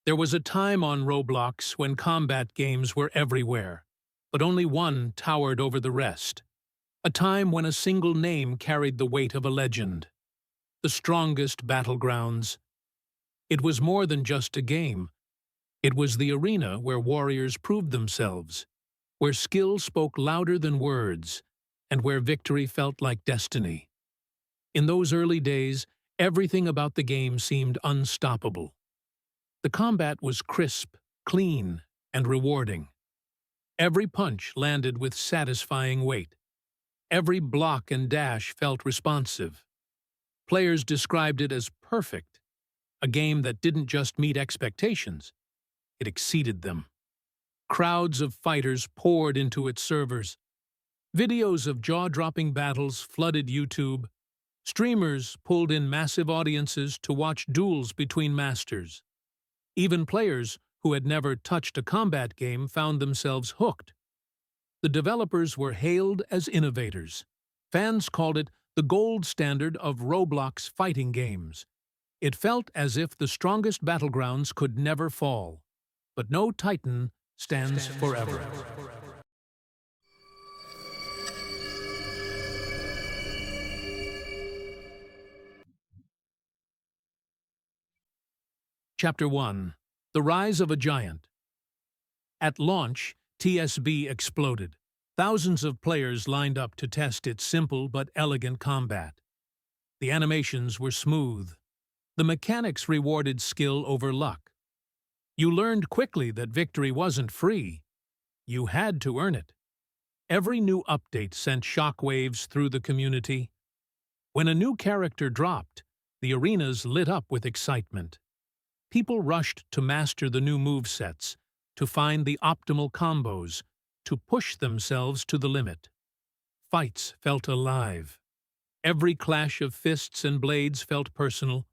There was a time on Roblox when combat games were everywhere, but only one towered over the rest. A time when a single name carried the weight of a legend. The strongest Battlegrounds. It was more than just a game. It was the arena where warriors proved themselves, where skill spoke louder than words, and where victory felt like destiny. In those early days, everything about the game seemed unstoppable. The combat was crisp, clean, and rewarding. Every punch landed with satisfying weight. Every block and dash felt responsive. Players described it as perfect, a game that didn't just meet expectations, it exceeded them. Crowds of fighters poured into its servers. Videos of jaw-dropping battles flooded YouTube. Streamers pulled in massive audiences to watch duels between masters. Even players who had never touched a combat game found themselves hooked. The developers were hailed as innovators. Fans called it the gold standard of Roblox fighting games. It felt as if the strongest Battlegrounds could never fall. But no Titan stands forever. Chapter 1. The Rise of a Giant. At launch, TSB exploded. Thousands of players lined up to test its simple but elegant combat. The animations were smooth. The mechanics rewarded skill over luck. You learned quickly that victory wasn't free. You had to earn it. Every new update sent shockwaves through the community. When a new character dropped, the arenas lit up with excitement. People rushed to master the new movesets, to find the optimal combos, to push themselves to the limit. Fights felt alive. Every clash of fists and blades felt personal,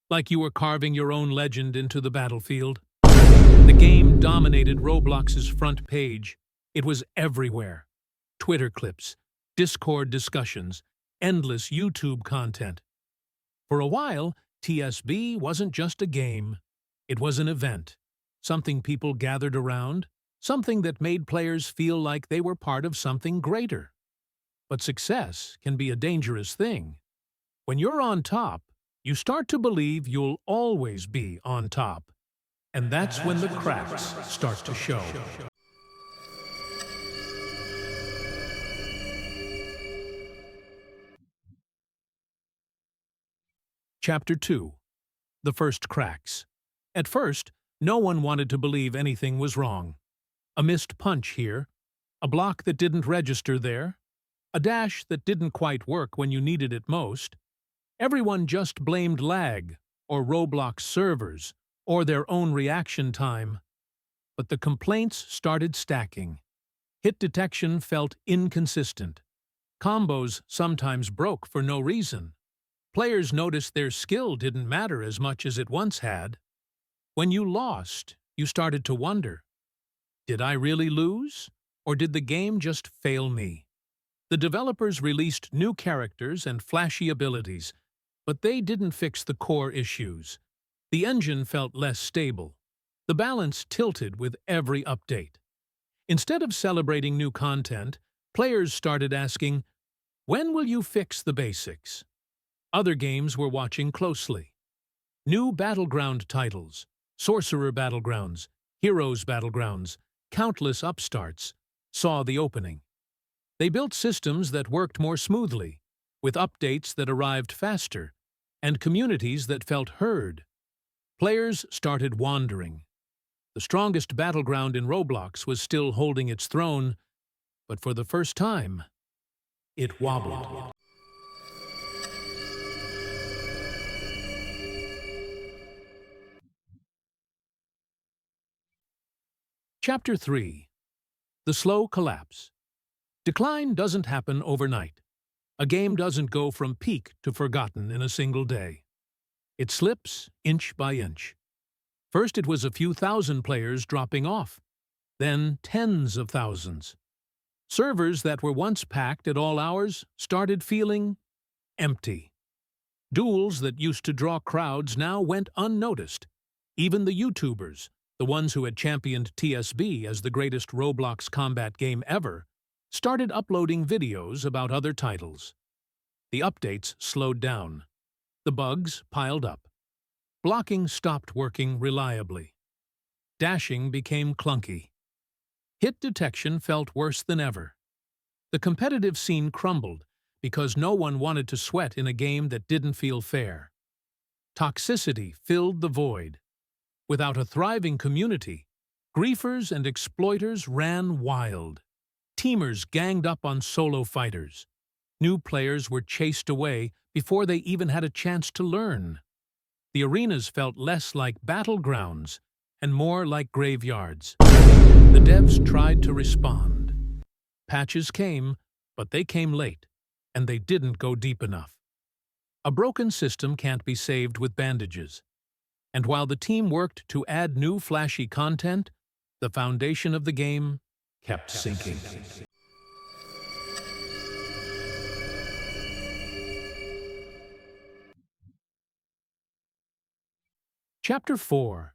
like you were carving your own legend into the battlefield. The game dominated Roblox's front page. It was everywhere. Twitter clips, Discord discussions, endless YouTube content. For a while, TSB wasn't just a game. It was an event, something people gathered around, something that made players feel like they were part of something greater. But success can be a dangerous thing. When you're on top, you start to believe you'll always be on top. And that's when the cracks start to show. Chapter 2. The First Cracks. At first, no one wanted to believe anything was wrong. A missed punch here, a block that didn't register there, a dash that didn't quite work when you needed it most. Everyone just blamed lag, or Roblox servers, or their own reaction time. But the complaints started stacking. Hit detection felt inconsistent. Combos sometimes broke for no reason. Players noticed their skill didn't matter as much as it once had. When you lost, you started to wonder, did I really lose, or did the game just fail me? The developers released new characters and flashy abilities, but they didn't fix the core issues. The engine felt less stable. The balance tilted with every update. Instead of celebrating new content, players started asking, when will you fix the basics? Other games were watching closely. New Battleground titles, Sorcerer Battlegrounds, Heroes Battlegrounds, countless upstarts, saw the opening. They built systems that worked more smoothly, with updates that arrived faster, and communities that felt heard. Players started wandering. The strongest battleground in Roblox was still holding its throne, but for the first time, it wobbled. Chapter 3. The Slow Collapse. Decline doesn't happen overnight. A game doesn't go from peak to forgotten in a single day. It slips inch by inch. First it was a few thousand players dropping off, then tens of thousands. Servers that were once packed at all hours started feeling empty. Duels that used to draw crowds now went unnoticed. Even the YouTubers, the ones who had championed TSB as the greatest Roblox combat game ever, started uploading videos about other titles. The updates slowed down. The bugs piled up. Blocking stopped working reliably. Dashing became clunky. Hit detection felt worse than ever. The competitive scene crumbled because no one wanted to sweat in a game that didn't feel fair. Toxicity filled the void. Without a thriving community, griefers and exploiters ran wild. Teamers ganged up on solo fighters. New players were chased away before they even had a chance to learn. The arenas felt less like battlegrounds and more like graveyards. The devs tried to respond. Patches came, but they came late, and they didn't go deep enough. A broken system can't be saved with bandages. And while the team worked to add new flashy content, the foundation of the game kept sinking. Chapter 4.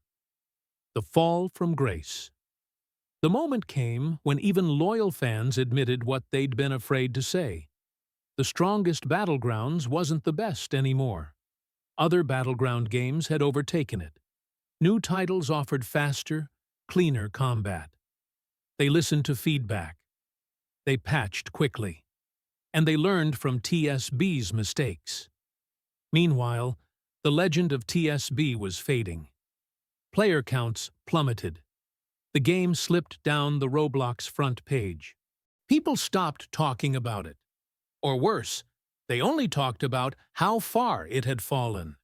The Fall from Grace. The moment came when even loyal fans admitted what they'd been afraid to say. The strongest Battlegrounds wasn't the best anymore. Other Battleground games had overtaken it. New titles offered faster, cleaner combat. They listened to feedback. They patched quickly. And they learned from TSB's mistakes. Meanwhile, the legend of TSB was fading. Player counts plummeted. The game slipped down the Roblox front page. People stopped talking about it. Or worse, they only talked about how far it had fallen.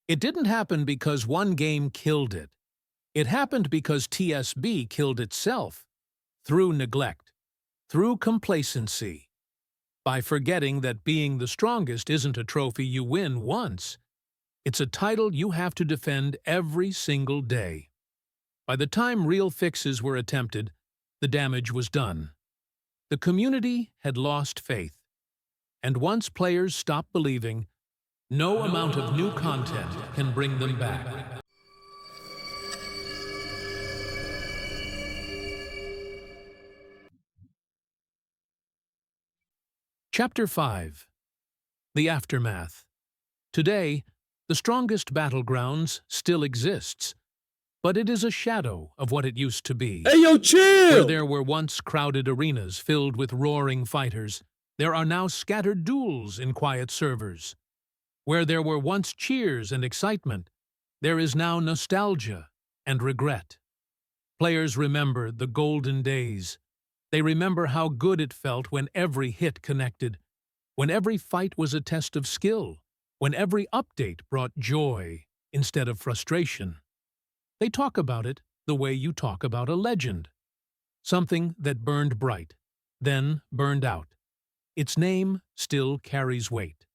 It didn't happen because one game killed it. It happened because TSB killed itself. Through neglect. Through complacency. By forgetting that being the strongest isn't a trophy you win once. It's a title you have to defend every single day. By the time real fixes were attempted, the damage was done. The community had lost faith. And once players stop believing, no amount of new content can bring them back. Chapter 5. The Aftermath. Today, the strongest Battlegrounds still exists, but it is a shadow of what it used to be. Hey, yo, chill! Where there were once crowded arenas filled with roaring fighters, there are now scattered duels in quiet servers. Where there were once cheers and excitement, there is now nostalgia and regret. Players remember the golden days. They remember how good it felt when every hit connected, when every fight was a test of skill, when every update brought joy instead of frustration. They talk about it the way you talk about a legend. Something that burned bright, then burned out. Its name still carries weight,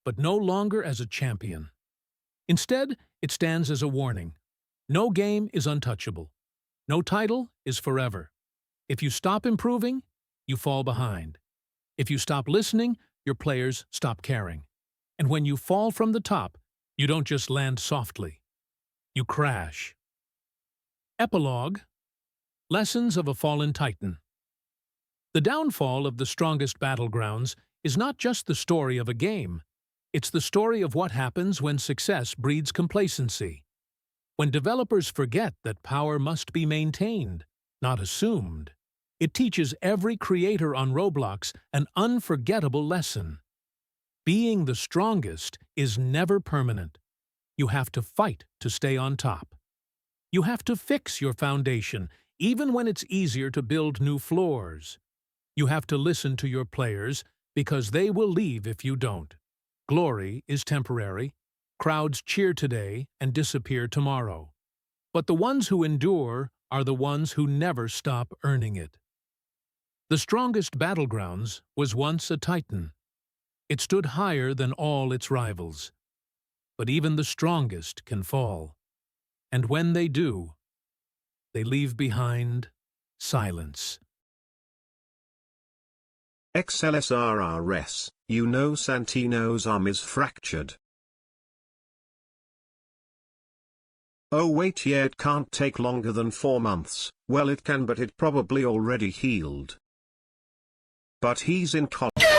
but no longer as a champion. Instead, it stands as a warning. No game is untouchable. No title is forever. If you stop improving, you fall behind. If you stop listening, your players stop caring. And when you fall from the top, you don't just land softly. You crash. Epilogue. Lessons of a Fallen Titan. The downfall of the strongest Battlegrounds is not just the story of a game. It's the story of what happens when success breeds complacency. When developers forget that power must be maintained, not assumed. It teaches every creator on Roblox an unforgettable lesson. Being the strongest is never permanent. You have to fight to stay on top. You have to fix your foundation, even when it's easier to build new floors. You have to listen to your players, because they will leave if you don't. Glory is temporary. Crowds cheer today and disappear tomorrow. But the ones who endure are the ones who never stop earning it. The strongest Battlegrounds was once a titan. It stood higher than all its rivals. But even the strongest can fall. And when they do, they leave behind silence. XLSRRS, you know Santino's arm is fractured. Oh wait, yeah, it can't take longer than 4 months. Well, it can, but it probably already healed. But he's in college.